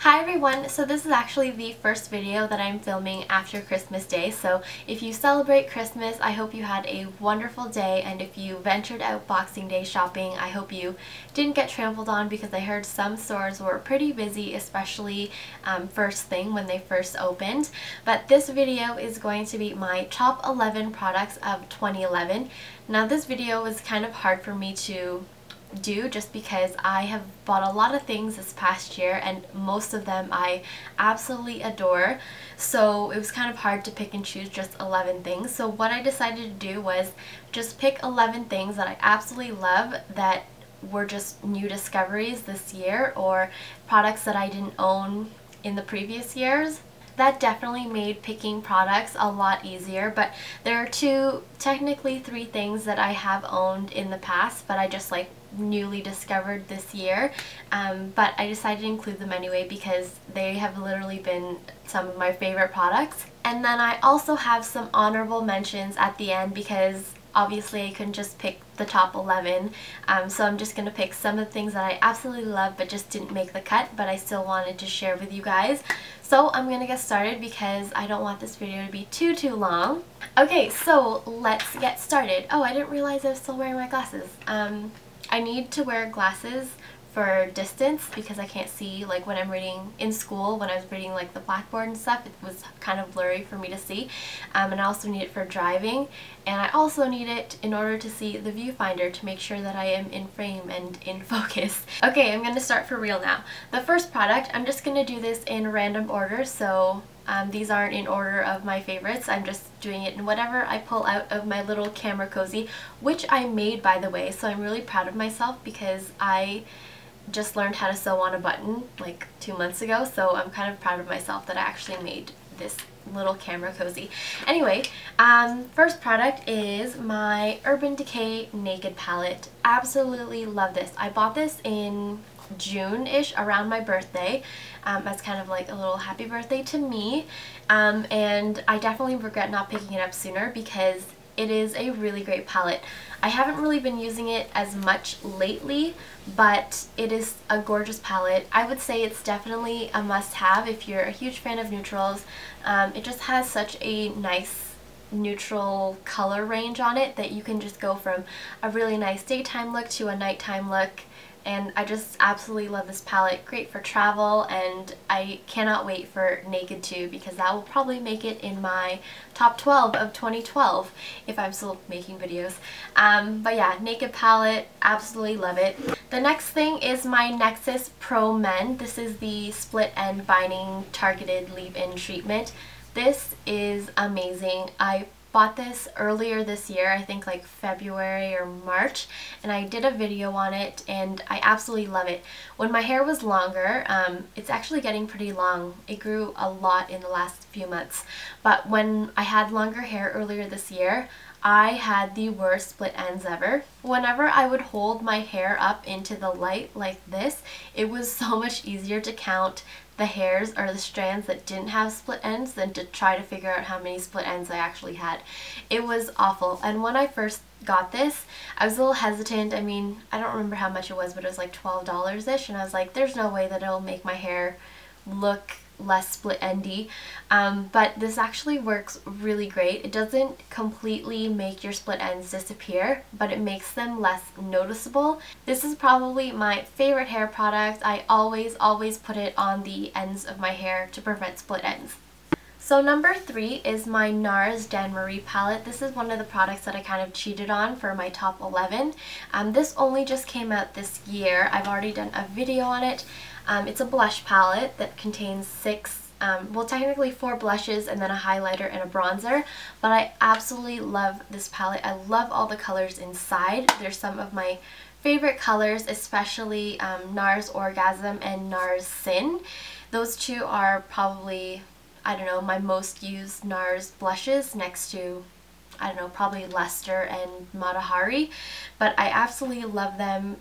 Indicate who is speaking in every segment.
Speaker 1: Hi everyone, so this is actually the first video that I'm filming after Christmas Day, so if you celebrate Christmas, I hope you had a wonderful day, and if you ventured out Boxing Day shopping, I hope you didn't get trampled on because I heard some stores were pretty busy, especially first thing when they first opened. But this video is going to be my top 11 products of 2011. Now this video was kind of hard for me to do just because I have bought a lot of things this past year and most of them I absolutely adore, so it was kind of hard to pick and choose just 11 things. So what I decided to do was just pick 11 things that I absolutely love that were just new discoveries this year or products that I didn't own in the previous years. That definitely made picking products a lot easier, but there are technically three things that I have owned in the past but I just newly discovered this year, but I decided to include them anyway because they have literally been some of my favorite products. And then I also have some honorable mentions at the end because obviously I couldn't just pick the top 11, so I'm just going to pick some of the things that I absolutely love but just didn't make the cut, but I still wanted to share with you guys. So I'm going to get started because I don't want this video to be too long. Okay, so let's get started. Oh, I didn't realize I was still wearing my glasses. I need to wear glasses for distance because I can't see when I'm reading in school. When I was reading the blackboard and stuff, it was kind of blurry for me to see, and I also need it for driving, and I also need it in order to see the viewfinder to make sure that I am in frame and in focus. Okay, I'm gonna start for real now. The first product, I'm just gonna do this in random order, so these aren't in order of my favorites. I'm just doing it in whatever I pull out of my little camera cozy, which I made, by the way, so I'm really proud of myself because I just learned how to sew on a button 2 months ago, so I'm kind of proud of myself that I actually made this little camera cozy. Anyway, first product is my Urban Decay Naked Palette. Absolutely love this. I bought this in June-ish, around my birthday, as kind of a little happy birthday to me, and I definitely regret not picking it up sooner because it is a really great palette. I haven't really been using it as much lately, but it is a gorgeous palette. I would say it's definitely a must-have if you're a huge fan of neutrals. It just has such a nice neutral color range on it that you can just go from a really nice daytime look to a nighttime look, and I just absolutely love this palette. Great for travel, and I cannot wait for Naked 2 because that will probably make it in my top 12 of 2012 if I'm still making videos. But yeah, Naked palette, absolutely love it. The next thing is my Nexxus Pro Men. This is the split end binding targeted leave-in treatment. This is amazing. I bought this earlier this year, I think February or March, and I did a video on it and I absolutely love it. When my hair was longer, it's actually getting pretty long. It grew a lot in the last few months, but when I had longer hair earlier this year, I had the worst split ends ever. Whenever I would hold my hair up into the light like this, it was so much easier to count the hairs or the strands that didn't have split ends than to try to figure out how many split ends I actually had. It was awful, and when I first got this, I was a little hesitant. I mean, I don't remember how much it was, but it was $12-ish, and I was like, there's no way that it'll make my hair look less split endy, but this actually works really great. It doesn't completely make your split ends disappear, but it makes them less noticeable. This is probably my favorite hair product. I always put it on the ends of my hair to prevent split ends. So number 3 is my NARS Danmari palette. This is one of the products that I kind of cheated on for my top 11. This only just came out this year. I've already done a video on it. It's a blush palette that contains 4 blushes and then a highlighter and a bronzer, but I absolutely love this palette. I love all the colors inside. They're some of my favorite colors, especially NARS Orgasm and NARS Sin. Those two are probably, I don't know, my most used NARS blushes next to, I don't know, probably Luster and Matahari, but I absolutely love them.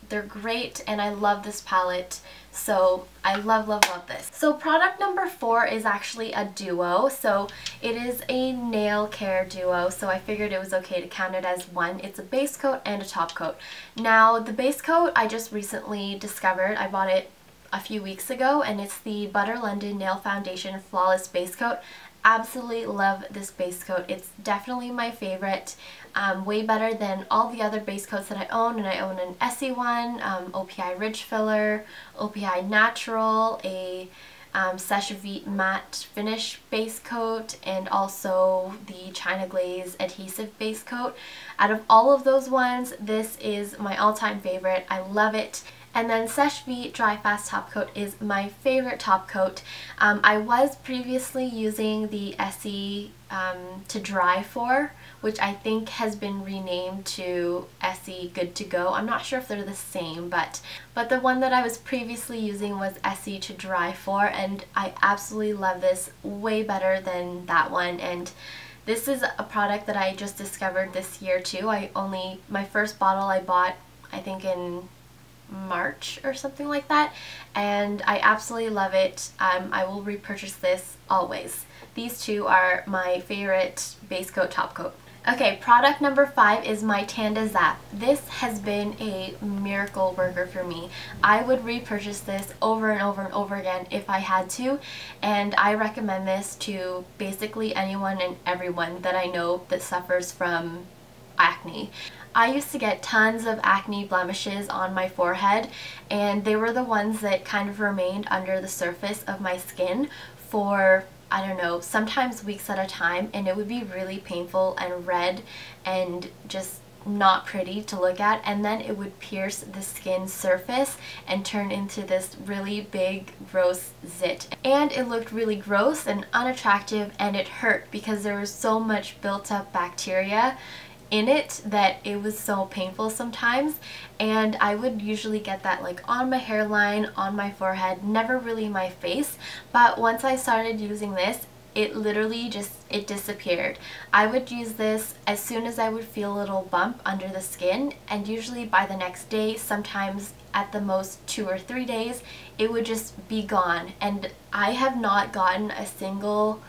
Speaker 1: They're great, and I love this palette, so I love this. So product number 4 is actually a duo, so it is a nail care duo, so I figured it was okay to count it as one. It's a base coat and a top coat. Now the base coat I just recently discovered. I bought it a few weeks ago, and it's the butterLONDON Nail Foundation Flawless Base Coat. Absolutely love this base coat. It's definitely my favorite. Way better than all the other base coats that I own, and I own an Essie one, OPI Ridge Filler, OPI Natural, a Seche Vite Matte Finish Base Coat, and also the China Glaze Adhesive Base Coat. Out of all of those ones, this is my all-time favorite. I love it. And then Seche Vite Dry Fast Top Coat is my favorite top coat. I was previously using the Essie to dry for, which I think has been renamed to Essie Good to Go. I'm not sure if they're the same, but the one that I was previously using was Essie to dry for, and I absolutely love this, way better than that one. And this is a product that I just discovered this year too. My first bottle I bought, I think in March or something like that, and I absolutely love it. I will repurchase this always. These two are my favorite base coat top coat. Okay, product number 5 is my Tanda Zap. This has been a miracle worker for me. I would repurchase this over and over and over again if I had to, and I recommend this to basically anyone and everyone that I know that suffers from acne. I used to get tons of acne blemishes on my forehead, and they were the ones that kind of remained under the surface of my skin for, I don't know, sometimes weeks at a time, and it would be really painful and red and just not pretty to look at, and then it would pierce the skin surface and turn into this really big gross zit, and it looked really gross and unattractive, and it hurt because there was so much built up bacteria in it that it was so painful sometimes. And I would usually get that like on my hairline, on my forehead, never really my face. But once I started using this, it literally it disappeared. I would use this as soon as I would feel a little bump under the skin, and usually by the next day, sometimes at the most 2 or 3 days, it would just be gone. And I have not gotten a single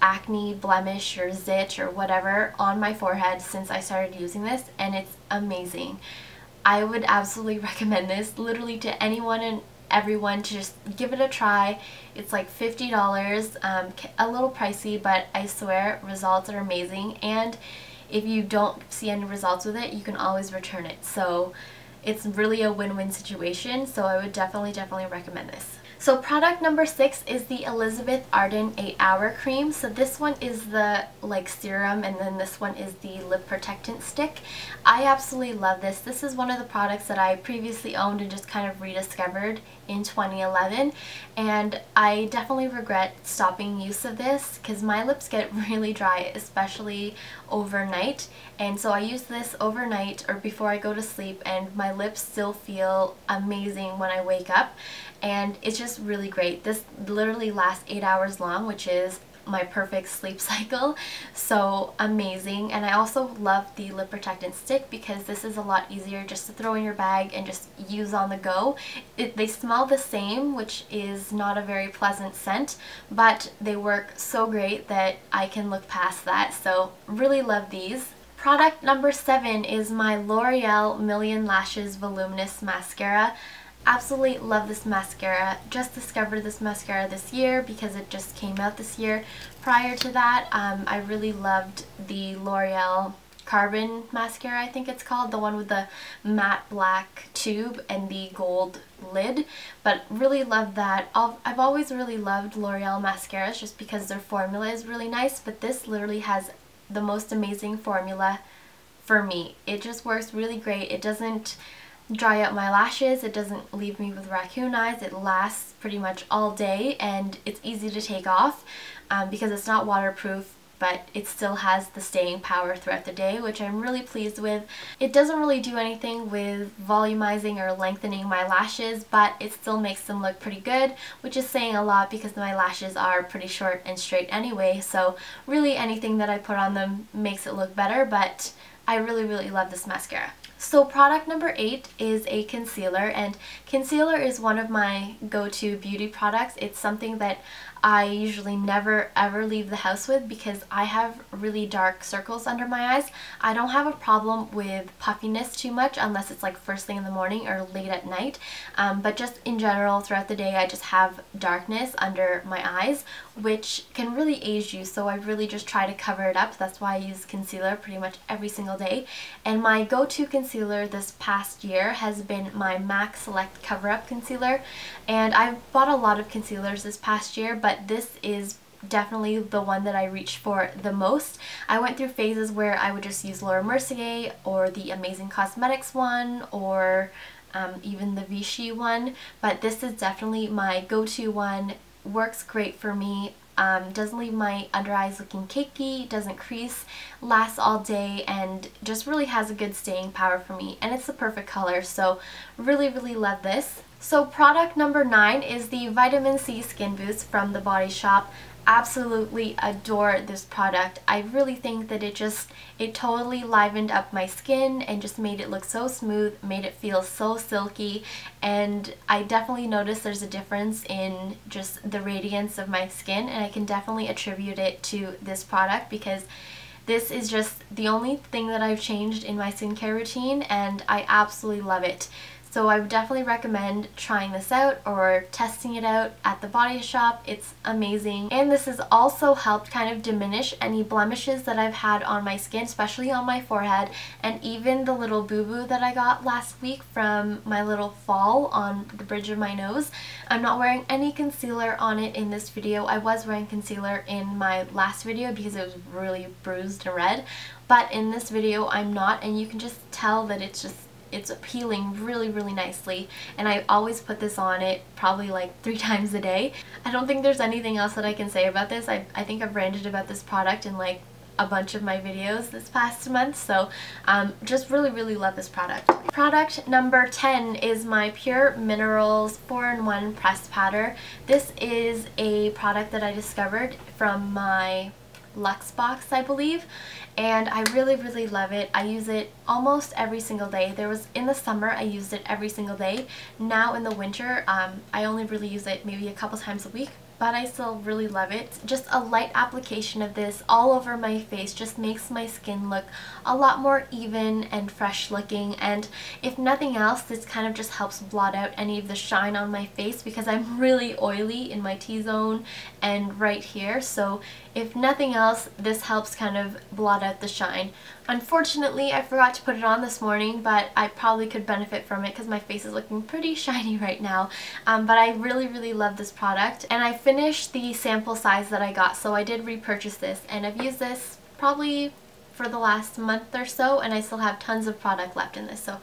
Speaker 1: acne blemish or zit or whatever on my forehead since I started using this, and it's amazing. I would absolutely recommend this literally to anyone and everyone to just give it a try. It's like $50, a little pricey, but I swear results are amazing, and if you don't see any results with it, you can always return it. So it's really a win-win situation, so I would definitely recommend this. So product number 6 is the Elizabeth Arden 8-Hour Cream. So this one is the like serum, and then this one is the lip protectant stick. I absolutely love this. This is one of the products that I previously owned and just kind of rediscovered in 2011, and I definitely regret stopping use of this because my lips get really dry, especially overnight, and so I use this overnight or before I go to sleep, and my lips still feel amazing when I wake up, and it's just really great. This literally lasts 8 hours long, which is my perfect sleep cycle, so amazing. And I also love the lip protectant stick because this is a lot easier just to throw in your bag and just use on the go. They smell the same, which is not a very pleasant scent, but they work so great that I can look past that, so really love these. Product number 7 is my L'Oreal Million Lashes Voluminous Mascara. Absolutely love this mascara. Just discovered this mascara this year because it just came out this year. Prior to that, I really loved the L'Oreal Carbon Mascara, I think it's called, the one with the matte black tube and the gold lid, but really loved that. I've always really loved L'Oreal mascaras just because their formula is really nice, but this literally has the most amazing formula for me. It just works really great. It doesn't dry out my lashes, it doesn't leave me with raccoon eyes, it lasts pretty much all day, and it's easy to take off because it's not waterproof, but it still has the staying power throughout the day, which I'm really pleased with. It doesn't really do anything with volumizing or lengthening my lashes, but it still makes them look pretty good, which is saying a lot because my lashes are pretty short and straight anyway, so really anything that I put on them makes it look better, but I really love this mascara. So product number 8 is a concealer, and concealer is one of my go-to beauty products. It's something that I usually never ever leave the house with because I have really dark circles under my eyes. I don't have a problem with puffiness too much unless it's like first thing in the morning or late at night, but just in general throughout the day I just have darkness under my eyes, which can really age you, so I really just try to cover it up. That's why I use concealer pretty much every single day. And my go-to concealer this past year has been my MAC Select Cover Up Concealer, and I've bought a lot of concealers this past year, but this is definitely the one that I reach for the most. I went through phases where I would just use Laura Mercier or the Amazing Cosmetics one, or even the Vichy one, but this is definitely my go-to one. Works great for me. Doesn't leave my under eyes looking cakey, doesn't crease, lasts all day, and just really has a good staying power for me, and it's the perfect color, so really love this. So product number 9 is the Vitamin C Skin Boost from The Body Shop. Absolutely adore this product. I really think that it totally livened up my skin and just made it look so smooth, made it feel so silky, and I definitely noticed there's a difference in just the radiance of my skin, and I can definitely attribute it to this product because this is just the only thing that I've changed in my skincare routine, and I absolutely love it. So I would definitely recommend trying this out or testing it out at the Body Shop. It's amazing. And this has also helped kind of diminish any blemishes that I've had on my skin, especially on my forehead, and even the little boo-boo that I got last week from my little fall on the bridge of my nose. I'm not wearing any concealer on it in this video. I was wearing concealer in my last video because it was really bruised and red, but in this video I'm not, and you can just tell that it's peeling really nicely, and I always put this on it probably like 3 times a day. I don't think there's anything else that I can say about this. I think I've ranted about this product in like a bunch of my videos this past month, so just really love this product. Product number 10 is my Pure Minerals 4-in-1 Pressed Powder. This is a product that I discovered from my Luxe box, I believe, and I really love it. I use it almost every single day. In the summer I used it every single day. Now in the winter I only really use it maybe a couple times a week, but I still really love it. Just a light application of this all over my face just makes my skin look a lot more even and fresh looking, and if nothing else, this kind of just helps blot out any of the shine on my face because I'm really oily in my T-zone and right here, so if nothing else, this helps kind of blot out the shine. Unfortunately, I forgot to put it on this morning, but I probably could benefit from it because my face is looking pretty shiny right now. But I really love this product, and I finished the sample size that I got, so I did repurchase this, and I've used this probably for the last month or so, and I still have tons of product left in this, so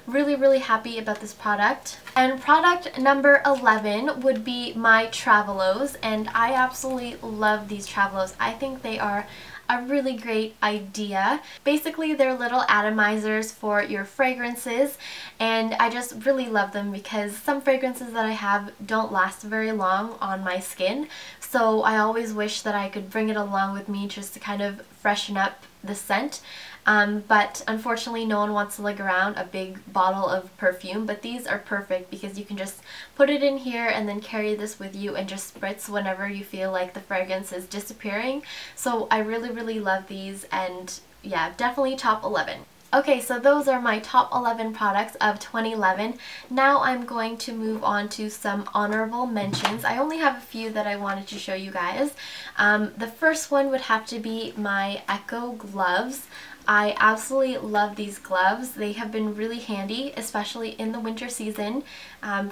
Speaker 1: really happy about this product. And product number 11 would be my Travalos, and I absolutely love these Travalos. I think they are a really great idea. Basically, they're little atomizers for your fragrances, and I just really love them because some fragrances that I have don't last very long on my skin, so I always wish that I could bring it along with me just to kind of freshen up the scent. But unfortunately no one wants to lug around a big bottle of perfume, but these are perfect because you can just put it in here and then carry this with you and just spritz whenever you feel like the fragrance is disappearing. So I really love these, and yeah, definitely top 11. Okay, so those are my top 11 products of 2011. Now I'm going to move on to some honorable mentions. I only have a few that I wanted to show you guys. The first one would have to be my Echo gloves. I absolutely love these gloves. They have been really handy, especially in the winter season,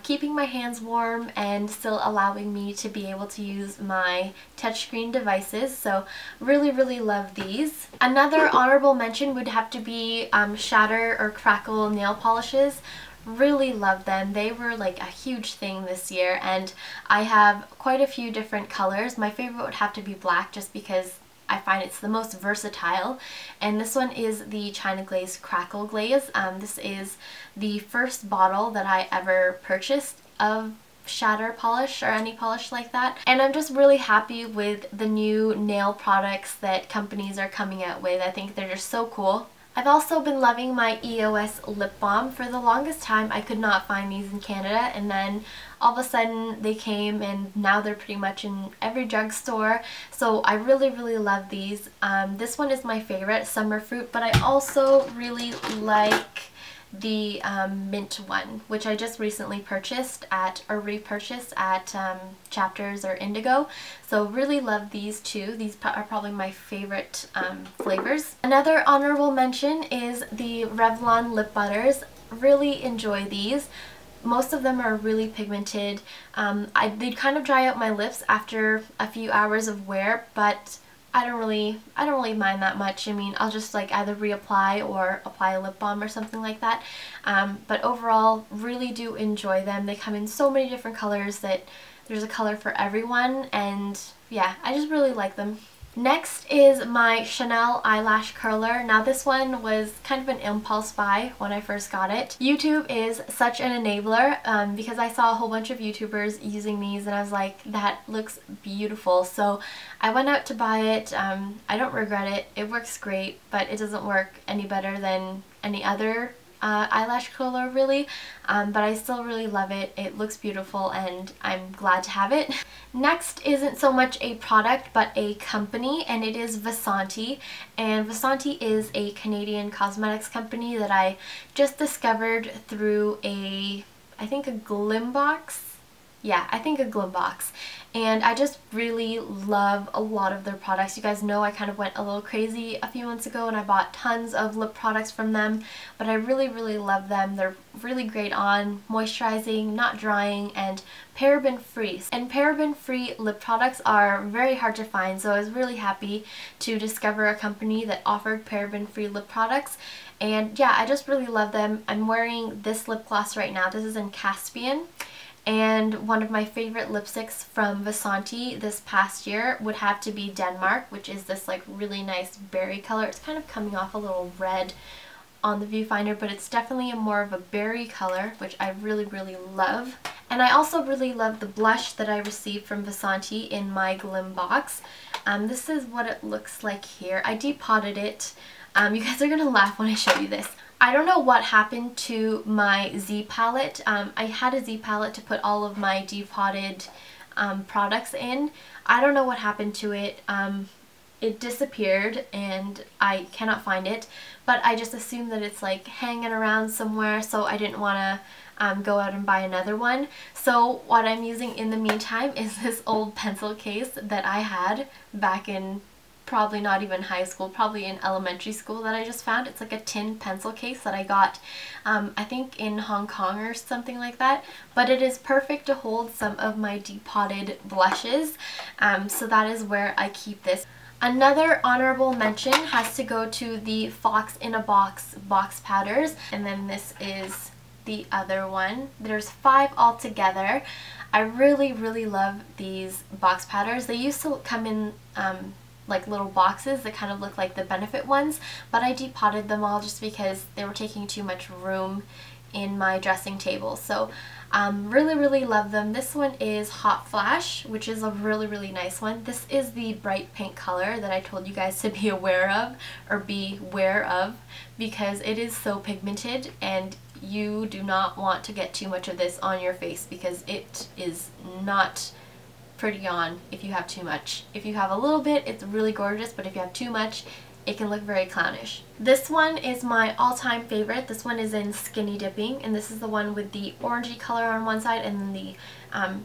Speaker 1: keeping my hands warm and still allowing me to be able to use my touchscreen devices. So really love these. Another honorable mention would have to be Shatter or Crackle nail polishes. Really love them. They were like a huge thing this year, and I have quite a few different colors. My favorite would have to be black just because I find it's the most versatile, and this one is the China Glaze Crackle Glaze. This is the first bottle that I ever purchased of Shatter polish or any polish like that, and I'm just really happy with the new nail products that companies are coming out with. I think they're just so cool. I've also been loving my EOS lip balm. For the longest time I could not find these in Canada, and then all of a sudden they came and now they're pretty much in every drugstore. So I really love these. This one is my favorite, Summer Fruit, but I also really like the mint one, which I just recently repurchased at Chapters or Indigo. So really love these two. These are probably my favorite flavors. Another honorable mention is the Revlon Lip Butters. Really enjoy these. Most of them are really pigmented. They'd kind of dry out my lips after a few hours of wear, but I don't really mind that much. I mean, I'll just like either reapply or apply a lip balm or something like that. But overall, really do enjoy them. They come in so many different colors that there's a color for everyone, and yeah, I just really like them. Next is my Chanel eyelash curler. Now this one was kind of an impulse buy when I first got it. YouTube is such an enabler because I saw a whole bunch of YouTubers using these and I was like, that looks beautiful. So I went out to buy it. I don't regret it. It works great, but it doesn't work any better than any other eyelash curler really, but I still really love it. It looks beautiful and I'm glad to have it. Next isn't so much a product but a company, and it is Vasanti. And Vasanti is a Canadian cosmetics company that I just discovered through I think a Glim box. Yeah, I think a Glim box. And I just really love a lot of their products. You guys know I kind of went a little crazy a few months ago and I bought tons of lip products from them, but I really love them. They're really great on moisturizing, not drying, and paraben free. And paraben free lip products are very hard to find, so I was really happy to discover a company that offered paraben free lip products. And yeah, I just really love them. I'm wearing this lip gloss right now. This is in Caspian. And one of my favorite lipsticks from Vasanti this past year would have to be Danmari, which is this like really nice berry color. It's kind of coming off a little red on the viewfinder, but it's definitely more of a berry color, which I really love. And I also really love the blush that I received from Vasanti in my Glim box. This is what it looks like here. I depotted it. You guys are gonna laugh when I show you this. I don't know what happened to my Z palette. I had a Z palette to put all of my depotted products in. I don't know what happened to it. It disappeared and I cannot find it, but I just assumed that it's like hanging around somewhere, so I didn't want to go out and buy another one. So what I'm using in the meantime is this old pencil case that I had back in probably not even high school, probably in elementary school, that I just found. It's like a tin pencil case that I got I think in Hong Kong or something like that, but it is perfect to hold some of my depotted blushes, so that is where I keep this. Another honorable mention has to go to the Fox in a Box box powders, and then this is the other one. There's 5 altogether. I really love these box powders. They used to come in like little boxes that kind of look like the Benefit ones, but I depotted them all just because they were taking too much room in my dressing table. So really love them. This one is Hot Flash, which is a really nice one. This is the bright pink color that I told you guys to be aware of, because it is so pigmented and you do not want to get too much of this on your face because it is not pretty on if you have too much. If you have a little bit, it's really gorgeous, but if you have too much, it can look very clownish. This one is my all-time favorite. This one is in Skinny Dipping, and this is the one with the orangey color on one side and then the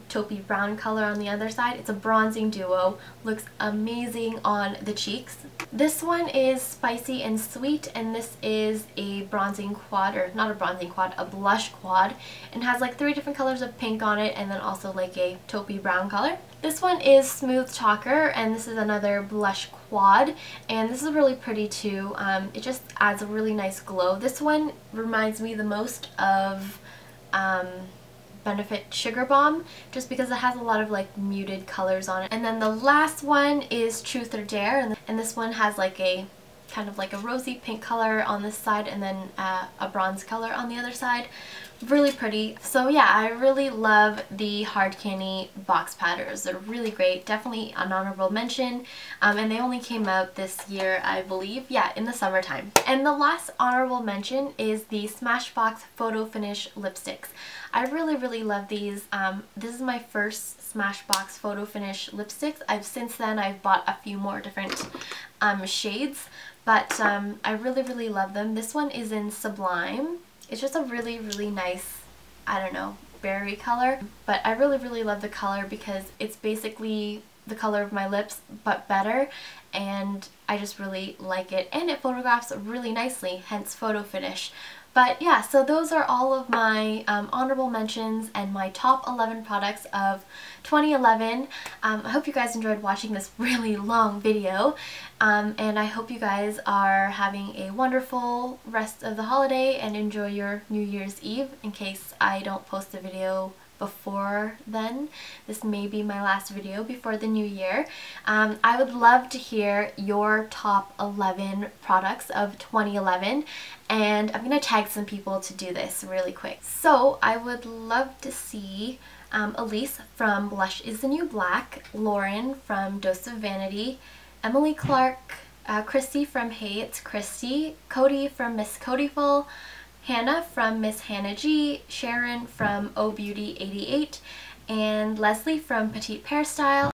Speaker 1: taupey brown color on the other side. It's a bronzing duo. Looks amazing on the cheeks. This one is Spicy and Sweet, and this is a bronzing quad, or not a bronzing quad, a blush quad, and has like 3 different colors of pink on it and then also like a taupey brown color. This one is Smooth Talker, and this is another blush quad, and this is really pretty too. It just adds a really nice glow. This one reminds me the most of Benefit Sugar Bomb, just because it has a lot of like muted colors on it. And then the last one is Truth or Dare, and this one has like a kind of like a rosy pink color on this side and then a bronze color on the other side. really pretty. So yeah, I really love the Hard Candy box powders. They're really great. Definitely an honorable mention. And they only came out this year, I believe. Yeah, in the summertime. And the last honorable mention is the Smashbox Photo Finish Lipsticks. I really love these. This is my first Smashbox Photo Finish lipsticks. Since then I've bought a few more different shades, but I really love them. This one is in Sublime. It's just a really nice, I don't know, berry color, but I really love the color because it's basically the color of my lips but better, and I just really like it, and it photographs really nicely, hence photo finish. But yeah, so those are all of my honorable mentions and my top 11 products of 2011. I hope you guys enjoyed watching this really long video, and I hope you guys are having a wonderful rest of the holiday and enjoy your New Year's Eve. In case I don't post a video before then, this may be my last video before the new year. I would love to hear your top 11 products of 2011, and I'm going to tag some people to do this really quick. So I would love to see Elise from Blush is the New Black, Lauren from Dose of Vanity, Emily Clark, Christy from Hey It's Christy, Cody from Miss Codyful, Hannah from Miss Hannah G, Sharon from Oh Beauty 88, and Leslie from Petite Pear Style,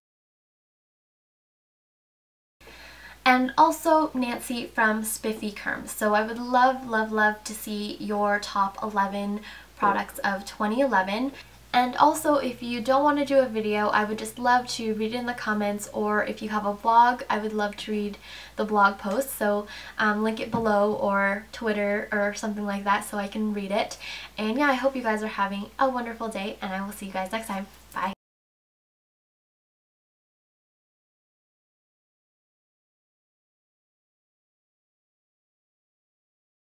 Speaker 1: and also Nancy from Spiffy Kerms. So I would love to see your top 11 products of 2011. And also, if you don't want to do a video, I would just love to read it in the comments, or if you have a blog, I would love to read the blog post. So link it below, or Twitter or something like that, so I can read it. And yeah, I hope you guys are having a wonderful day, and I will see you guys next time. Bye!